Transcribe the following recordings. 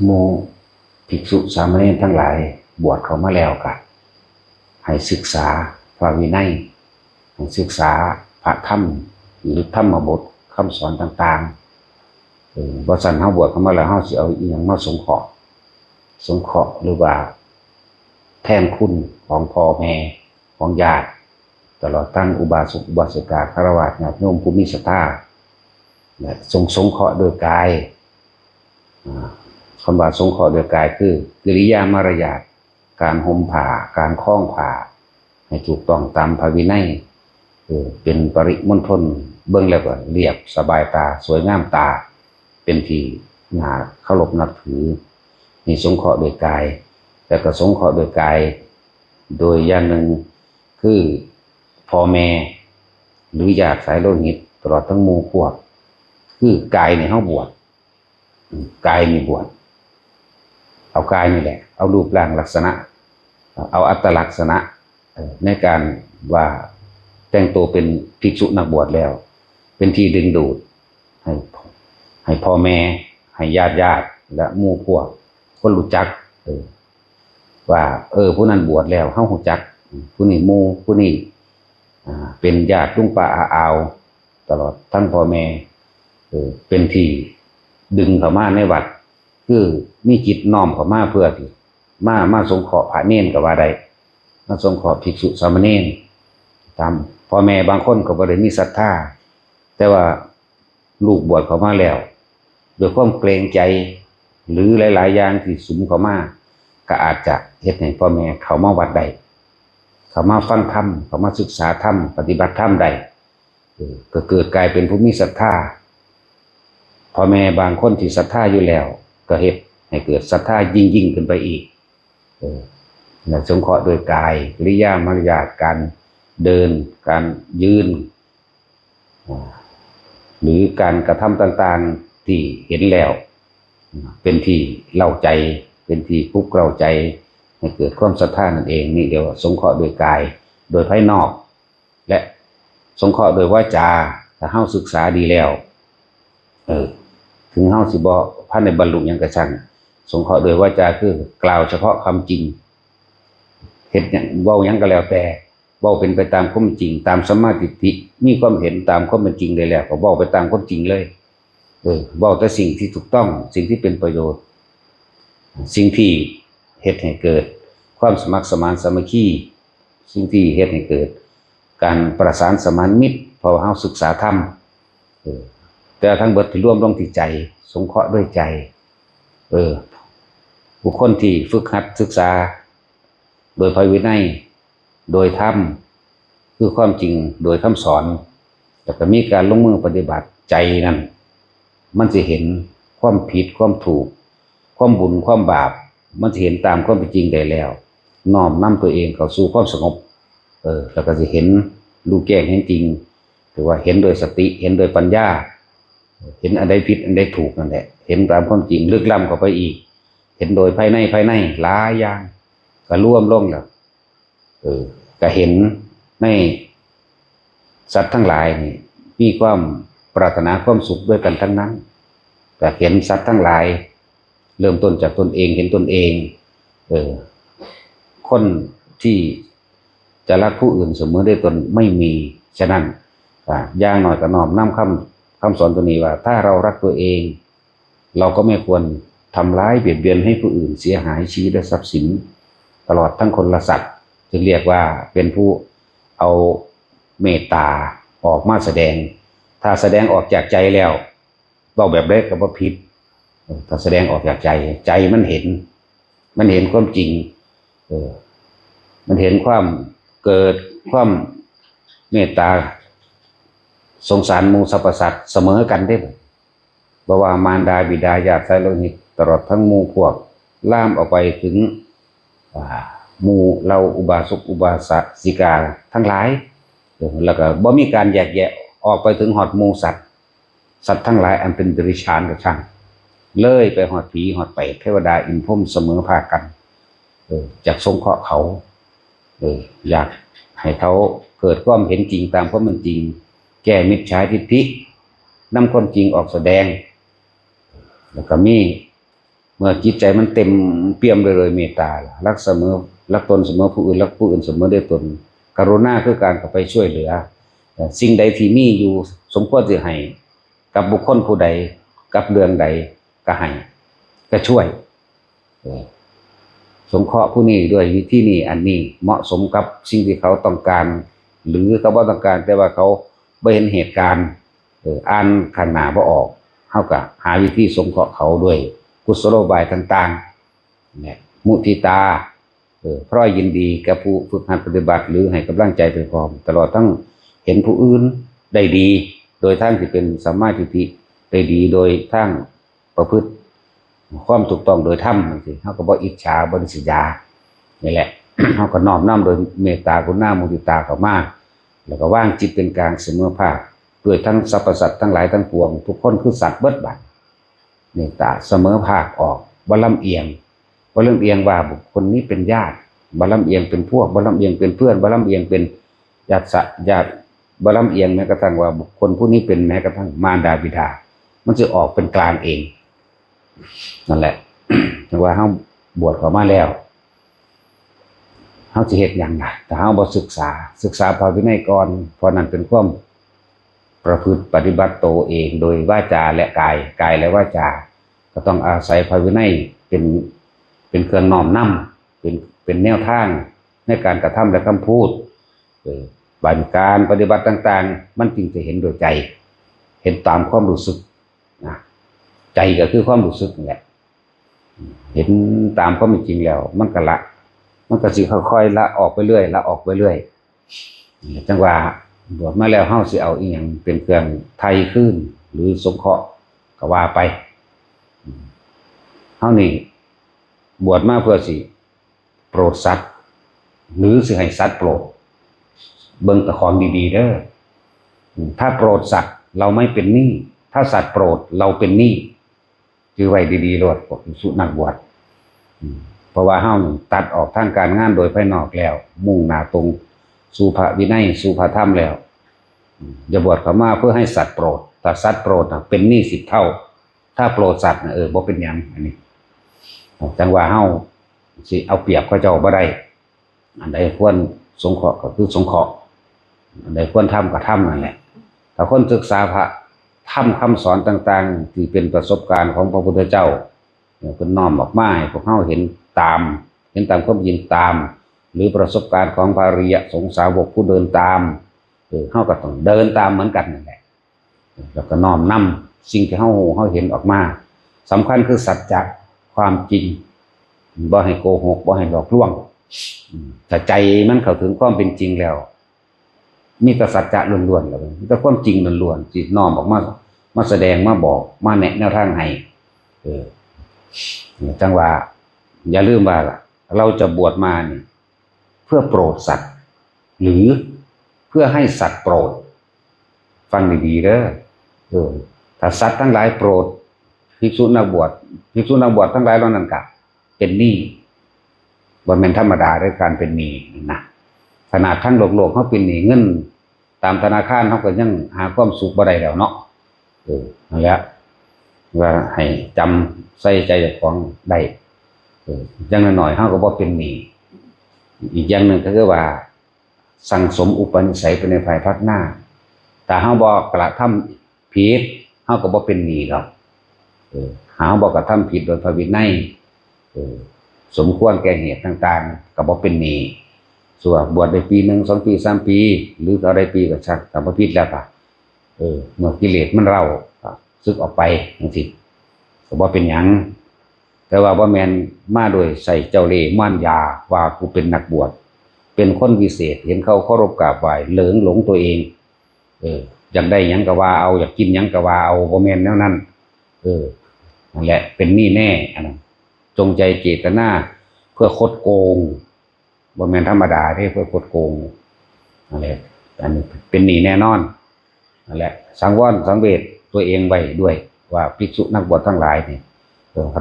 หมู่ภิกษุสามเณรทั้งหลายบวชเข้ามาแล้วก็ให้ศึกษาพระวินัยศึกษาพระธรรมหรือธรรมบทคำสอนต่างๆบ่ซั่นเฮาบวชเข้ามาแล้วเฮาสิเอาอีหยังมาสงเคราะห์หรือว่าแทนคุณของพ่อแม่ของญาติตลอดทั้งอุบาสกอุบาสิกาฆราวาสญาติโยมผู้มีศรัทธาสงเคราะห์โดยกายคำว่าสงเคราะห์โดยกายคือกิริยามารยาทการห่มผ้าการคล้องผ้าให้ถูกต้องตามพระวินัยเป็นปริมณฑลเบื้องแล้วก็เรียบสบายตาสวยงามตาเป็นที่น่าเคารพนับถือนี่สงเคราะห์โดยกายแต่ก็สงเคราะห์โดยกายโดยอย่างหนึ่งคือพ่อแม่หรือญาติสายโลหิตตลอดทั้งหมู่พวกคือกายในเฮาบวชกายนี่บวชเอากายนี่แหละเอารูปร่างลักษณะเอาอัตลักษณะในการว่าแต่งตัวเป็นภิกษุนักบวชแล้วเป็นที่ดึงดูดให้พ่อแม่ให้ญาติและหมู่พวกคนรู้จักว่าผู้นั้นบวชแล้วเฮารู้จักผู้นี้หมู่ผู้นี้เป็นญาติลุงป้าอาอาวตลอดทั้งพ่อแม่เป็นที่ดึงเข้ามาในวัดคือมีจิตน้อมเข้ามาเพื่อที่มาสงเคราะห์พระเนรก็ว่าได้มาสงเคราะห์ภิกษุสามเณรตามพ่อแม่บางคนก็บ่ได้มีศรัทธาแต่ว่าลูกบวชเข้ามาแล้วด้วยความเกรงใจหรือหลายๆอย่างที่สุมเข้ามาก็อาจจะเฮ็ดให้พ่อแม่เข้ามาวัดได้เข้ามาฟังธรรมเข้ามาศึกษาธรรมปฏิบัติธรรมได้ก็เกิดกลายเป็นผู้มีศรัทธาพ่อแม่บางคนที่ศรัทธาอยู่แล้วก็เฮ็ดให้เกิดศรัทธายิ่งขึ้นไปอีกและสงเคราะห์โดยกายกิริยามารยาทการเดินการยืนหรือการกระทำต่างๆที่เห็นแล้วเป็นที่เล่าใจเป็นที่ปลุกเร้าใจให้เกิดความศรัทธานั่นเองนี่เดี๋ยวสงเคราะห์โดยกายโดยภายนอกและสงเคราะห์โดยวาจาถ้าเฮาศึกษาดีแล้วถึงเฮาสิบ่พันในบรรลุหยังก็ช่างสงเคราะห์โดยวาจาคือกล่าวเฉพาะคำจริงเฮ็ดหยังเว้าหยังก็แล้วแต่เว้าเป็นไปตามความจริงตามสัมมาทิฏฐิมีความเห็นตามความเป็นจริงได้แล้วก็เว้าไปตามความจริงเลยเว้าแต่สิ่งที่ถูกต้องสิ่งที่เป็นประโยชน์สิ่งที่เฮ็ดให้เกิดความสมัครสมานสามัคคีสิ่งที่เฮ็ดให้เกิดการประสานสมานมิตรเพราะเฮาศึกษาธรรมแต่ทั้งเบิดที่รวมลงที่ใจสงเคราะห์ด้วยใจบุคคลที่ฝึกหัดศึกษาโดยพระวินัยโดยธรรมคือความจริงโดยคำสอนแต่ก็มีการลงมือปฏิบัติใจนั้นมันจะเห็นความผิดความถูกความบุญความบาปมันจะเห็นตามความเป็นจริงได้แล้วน้อมนำตัวเองเข้าสู่ความสงบแล้วก็จะเห็นรู้แจ้งเห็นจริงหรือว่าเห็นโดยสติเห็นโดยปัญญาเห็นอันใดผิดอันใดถูกนั่นแหละเห็นตามความจริงลึกล้ำเข้าไปอีกเห็นโดยภายในหลายอย่างก็ร่วมลงแล้วก็เห็นในสัตว์ทั้งหลายนี่มีความปรารถนาความสุขด้วยกันทั้งนั้นแต่เห็นสัตว์ทั้งหลายเริ่มต้นจากตนเองเห็นตนเองคนที่จะรักผู้อื่นเสมอด้วยตนไม่มีฉะนั้นอย่างหน่อยก็น้อมนำคำสอนตัวนี้ว่าถ้าเรารักตัวเองเราก็ไม่ควรทำร้ายเบียดเบียนให้ผู้อื่นเสียหายชีวิตและทรัพย์สินตลอดทั้งคนและสัตว์จึงเรียกว่าเป็นผู้เอาเมตตาออกมาแสดงถ้าแสดงออกจากใจแล้วเว้าแบบใดก็บ่ผิดถ้าแสดงออกจากใจมันเห็นความจริงมันเห็นความเกิดความเมตตาสงสารหมู่สรรพสัตว์เสมอกันได้บ่ว่ามารดาบิดาญาติสายโลหิตตลอดทั้งหมู่พวกล่ามออกไปถึงหมู่เราอุบาสกอุบาสิกาทั้งหลายแล้วก็บ่มีการแยกแยะออกไปถึงหอดหมู่สัตว์ทั้งหลายอันเป็นเดรัจฉานก็ช่างเลยไปหอดผีหอดเปรตเทวดาอินพรหมเสมอภาคกันจากสงเคราะห์เขาอยากให้เขาเกิดความเห็นจริงตามความเป็นจริงแก้มิจฉาทิฏฐินำความจริงออกแสดงแล้วก็มี เมื่อจิตใจมันเต็มเปี่ยมเลยเมตตารักเสมอรักตนเสมอผู้อื่นรักผู้อื่นเสมอด้วยตนกรุณาคือการเข้าไปช่วยเหลือสิ่งใดที่มีอยู่สมควรจะให้กับบุคคลผู้ใดกับเรื่องใดก็ให้ก็ช่วยสงเคราะห์ผู้นี้ด้วยวิธีนี้อันนี้เหมาะสมกับสิ่งที่เขาต้องการหรือเขาบ่ต้องการแต่ว่าเขาไม่เห็นเหตุการณ์อ่านข้างหน้าบ่ออกเขาก็หาวิธีสงเคราะห์เขาด้วยกุศโลบายต่างๆเนี่ยมุทิตาเพราะยินดีกับผู้ฝึกหัดปฏิบัติหรือให้กำลังใจไปพร้อมตลอดทั้งเห็นผู้อื่นได้ดีโดยทั้งที่เป็นสัมมาทิฏฐิได้ดีโดยทั้งประพฤติความถูกต้องโดยธรรมสิเขาก็บ่อิจฉาบ่ริษยานี่แหละ เขาก็น้อมนำโดยเมตตากรุณามุทิตาเข้ามาแล้วก็ว่างจิตเป็นกลางเสมอภาคด้วยทั้งสรรพสัตว์ทั้งหลายทั้งปวงทุกคนคือสัตว์เบิดบัดเมตตาเสมอภาคออกบ่ลำเอียงบ่ลำเอียงว่าบุคคลนี้เป็นญาติบ่ลำเอียงเป็นพวกบ่ลำเอียงเป็นเพื่อนบ่ลำเอียงเป็นญาติบ่ลำเอียงแม้กระทั่งว่าบุคคลผู้นี้เป็นแม้กระทั่งมารดาบิดามันจะออกเป็นกลางเองนั่นแหละ จังว่าเฮาบวชเข้ามาแล้วเฮาสิเฮ็ดหยังล่ะถ้าเฮาบ่ศึกษาพระวินัยก่อนเพราะนั้นเป็นความประพฤติปฏิบัติตัวเองโดยวาจาและกายและวาจาก็ต้องอาศัยพระวินัยเป็นเครื่องน้อมนำเป็นแนวทางในการกระทำและคำพูดบัญการปฏิบัติต่างๆมันจึงจะเห็นโดยใจเห็นตามความรู้สึกนะใจก็คือความรู้สึกนี่แหละเห็นตามความเป็นจริงแล้วมันก็สิค่อยๆละออกไปเรื่อยจังว่าบวชมาแล้วเฮาสิเอาอีหยังเป็นเครื่องไทยขึ้นหรือสงเคราะห์ก็ว่าไปเฮานี่บวชมาเพื่อสิโปรดสัตว์หรือสิให้สัตว์โปรดเบิ่งแต่ของดีๆเด้อถ้าโปรดสัตว์เราไม่เป็นหนี้ถ้าสัตว์โปรดเราเป็นหนี้จือไว้ดีๆโลดพวกสุนักบวชเพราะว่าเฮาตัดออกทางการงานโดยภายนอกแล้วมุ่งหน้าตรงสู่พระวินัยสู่พระธรรมแล้วจะบวชเข้ามาเพื่อให้สัตว์โปรดถ้าสัตว์โปรดเป็นหนี้10 เท่าถ้าโปรดสัตว์บ่เป็นหยังอันนี้จังว่าเฮาสิเอาเปรียบเขาเจ้าบ่ได้อันใดควรสงเคราะห์ก็คือสงเคราะห์อันใดควรทำก็ทำนั่นแหละถ้าคนศึกษาพระธรรมคำสอนต่างๆที่เป็นประสบการณ์ของพระพุทธเจ้าเพิ่นน้อมออกมาให้พวกเฮาเห็นตามความจริงตามหรือประสบการณ์ของพระอริยสงสาวกผู้เดินตามเฮาก็ต้องเดินตามเหมือนกันนั่นแหละแล้วก็น้อมนำสิ่งที่เฮาเห็นออกมาสำคัญคือสัจจะความจริงบ่ให้โกหกบ่ให้หลอกลวงถ้าใจมันเข้าถึงความเป็นจริงแล้วมีแต่สัจจะล้วนๆแล้วมีแต่ความจริงล้วนๆที่น้อมออกมาแสดงมาบอกมาแนะแนวทางให้จังว่าอย่าลืมว่าเราจะบวชมาเนี่ยเพื่อโปรดสัตว์หรือเพื่อให้สัตว์โปรดฟังดีๆเด้อถ้าสัตว์ทั้งหลายโปรดภิกษุนักบวชทั้งหลายเหล่านั้นก็เป็นหนี้บ่แม่นธรรมดาด้วยการเป็นหนี้นะขนาดทั้งโลกเขาเป็นหนี้เงินตามธนาคารเขาก็ยังหาความสุขบ่ได้แล้วเนาะนั่นแหละว่าให้จำใส่ใจของได้อย่างน้อยๆเขาก็บ่เป็นหนี้อีกอย่างหนึ่งก็คือว่าสั่งสมอุปนิสัยไปในภายภาคหน้าแต่เขาบ่กระทำผิดเขาก็บ่เป็นหนี้หรอกหาบ่กระทำผิดโดยพระวินัยสมควรแก่เหตุต่างๆก็บ่เป็นหนี้ส่วนบวชได้ปี1 2 ปี 3 ปีหรือก็ได้ปีก็ชักแต่บ่ผิดแล้วก็เมื่อกิเลสมันเร่าสึกออกไปจังซี่ก็บ่เป็นหยังแต่ว่าบ่แม่นมาโดยใส่เจ้าเล่ห์ม่านยาว่ากูเป็นนักบวชเป็นคนวิเศษเห็นเขาเคารพกราบไหว้เหลิงหลงตัวเองอยากได้หยังก็ว่าเอาอยากกินหยังก็ว่าเอาบ่แม่นแนวนั้นนั่นแหละเป็นหนี้แน่อันนั้นจงใจเจตนาเพื่อคดโกงบ่แม่นธรรมดาเด้เพื่อคดโกงนั่นแหละอันนี้เป็นหนี้แน่นอนนั่นแหละสังวรสังเวชตัวเองไว้ด้วยว่าภิกษุนักบวชทั้งหลายนี่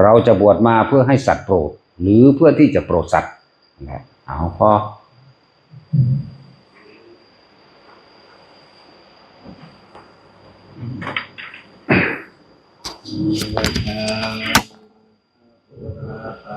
เราจะบวชมาเพื่อให้สัตว์โปรดหรือเพื่อที่จะโปรดสัตว์นะเอาพอ ะ